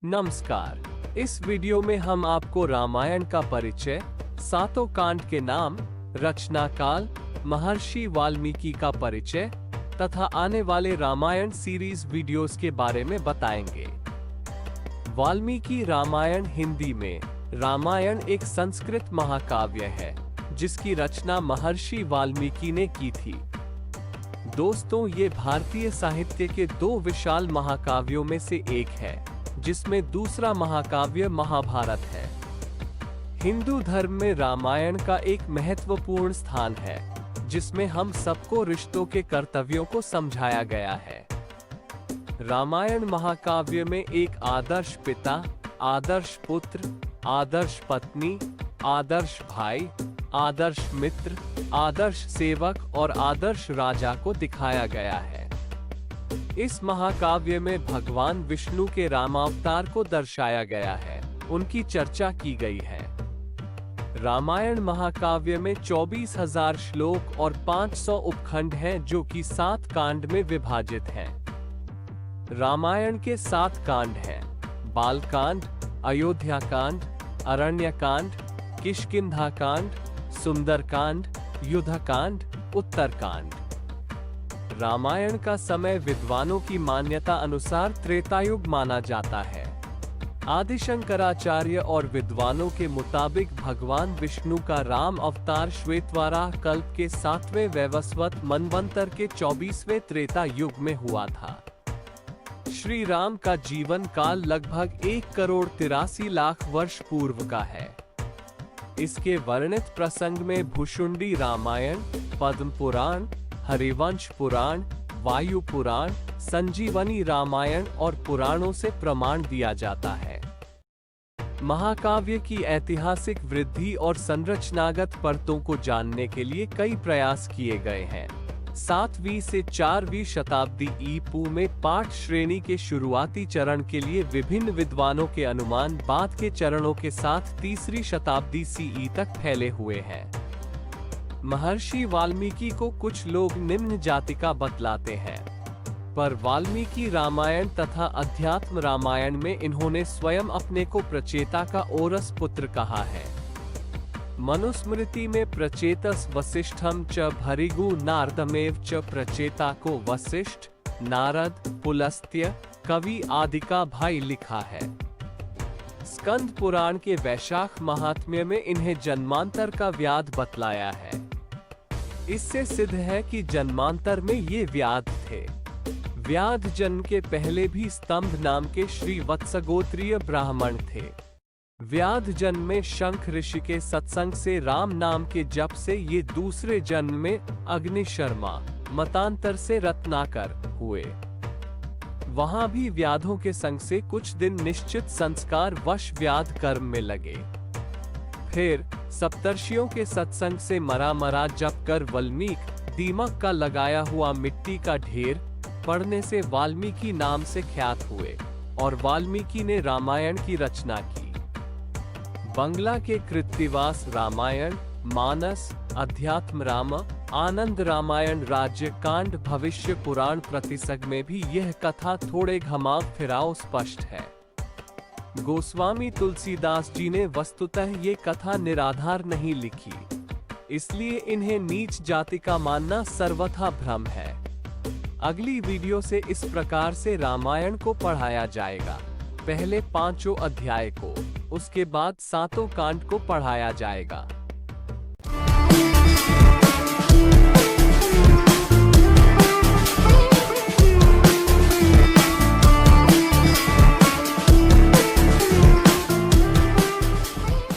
नमस्कार। इस वीडियो में हम आपको रामायण का परिचय, सातों कांड के नाम, रचना काल, महर्षि वाल्मीकि का परिचय तथा आने वाले रामायण सीरीज वीडियोस के बारे में बताएंगे। वाल्मीकि रामायण हिंदी में रामायण एक संस्कृत महाकाव्य है जिसकी रचना महर्षि वाल्मीकि ने की थी। दोस्तों, ये भारतीय साहित्य के दो विशाल महाकाव्यों में से एक है, जिसमें दूसरा महाकाव्य महाभारत है। हिंदू धर्म में रामायण का एक महत्वपूर्ण स्थान है, जिसमें हम सबको रिश्तों के कर्तव्यों को समझाया गया है। रामायण महाकाव्य में एक आदर्श पिता, आदर्श पुत्र, आदर्श पत्नी, आदर्श भाई, आदर्श मित्र, आदर्श सेवक और आदर्श राजा को दिखाया गया है। इस महाकाव्य में भगवान विष्णु के रामावतार को दर्शाया गया है, उनकी चर्चा की गई है। रामायण महाकाव्य में 24,000 श्लोक और 500 उपखंड हैं, जो कि 7 कांड में विभाजित हैं। रामायण के 7 कांड हैं: बालकांड, अयोध्या कांड, अरण्यकांड, किष्किंधा कांड, सुंदरकांड, युद्धकांड, उत्तरकांड। रामायण का समय विद्वानों की मान्यता अनुसार त्रेतायुग माना जाता है। आदि शंकराचार्य और विद्वानों के मुताबिक भगवान विष्णु का राम अवतार श्वेतवाराह कल्प के 7वें वैवस्वत मनवंतर के 24वें त्रेता युग में हुआ था। श्री राम का जीवन काल लगभग 1,83,00,000 वर्ष पूर्व का है। इसके वर्णित प्रसंग में भुशुंडी रामायण, पद्म पुराण, हरिवंश पुराण, वायु पुराण, संजीवनी रामायण और पुराणों से प्रमाण दिया जाता है। महाकाव्य की ऐतिहासिक वृद्धि और संरचनागत परतों को जानने के लिए कई प्रयास किए गए हैं। 7वीं से 4वीं शताब्दी ईपू में पाठ श्रेणी के शुरुआती चरण के लिए विभिन्न विद्वानों के अनुमान बाद के चरणों के साथ 3री शताब्दी सीई तक फैले हुए हैं। महर्षि वाल्मीकि को कुछ लोग निम्न जाति का बतलाते हैं, पर वाल्मीकि रामायण तथा अध्यात्म रामायण में इन्होंने स्वयं अपने को प्रचेता का औरस पुत्र कहा है। मनुस्मृति में प्रचेतस वसिष्ठम च भृगु नारदमेव च प्रचेता को वसिष्ठ, नारद, पुलस्त्य, कवि आदि का भाई लिखा है। स्कंद पुराण के वैशाख महात्म्य में इन्हें जन्मांतर का व्याध बतलाया है। इससे सिद्ध है कि जन्मांतर में ये व्याध थे। व्याध जन्म के पहले भी स्तंभ नाम के श्री वत्सगोत्रीय ब्राह्मण थे। व्याध जन्म में शंख ऋषि के सत्संग से राम नाम के जप से ये दूसरे जन्म में अग्निशर्मा, मतांतर से रत्नाकर हुए। वहां भी व्याधों के संग से कुछ दिन निश्चित संस्कार वश व्याध कर्म में लगे। फिर सप्तर्षियों के सत्संग से मरा जप कर वल्मीक, दीमक का लगाया हुआ मिट्टी का ढेर पड़ने से वाल्मीकि नाम से ख्यात हुए और वाल्मीकि ने रामायण की रचना की। बंगला के कृत्तिवास रामायण, मानस, अध्यात्म राम, आनंद रामायण, राज्य कांड, भविष्य पुराण प्रतिसग में भी यह कथा थोड़े घुमाव फिराव स्पष्ट है। गोस्वामी तुलसीदास जी ने वस्तुतः ये कथा निराधार नहीं लिखी, इसलिए इन्हें नीच जाति का मानना सर्वथा भ्रम है। अगली वीडियो से इस प्रकार से रामायण को पढ़ाया जाएगा। पहले 5 अध्याय को, उसके बाद 7 कांड को पढ़ाया जाएगा।